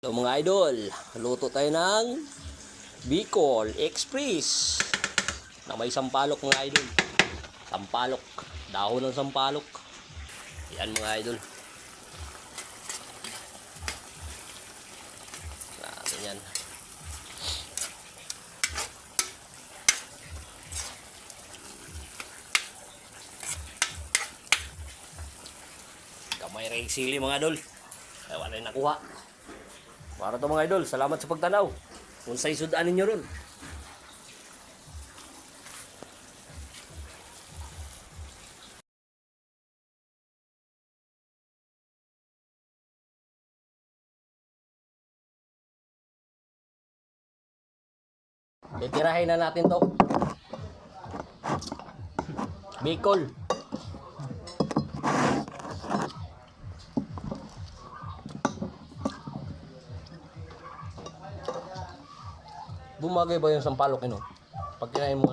So mga idol, luto tayo ng Bicol Express na may sampalok mga idol. Sampalok, dahon ng sampalok. Yan mga idol. Natin yan. Kamay rin sili mga idol. Ay wala na nakuha. Para to mga idol, salamat sa pagtanaw. Kung sa'y sudanin nyo ron. Titirahin na natin to. Bicol. Bumagay ba yung sampalok, pag kinain mo,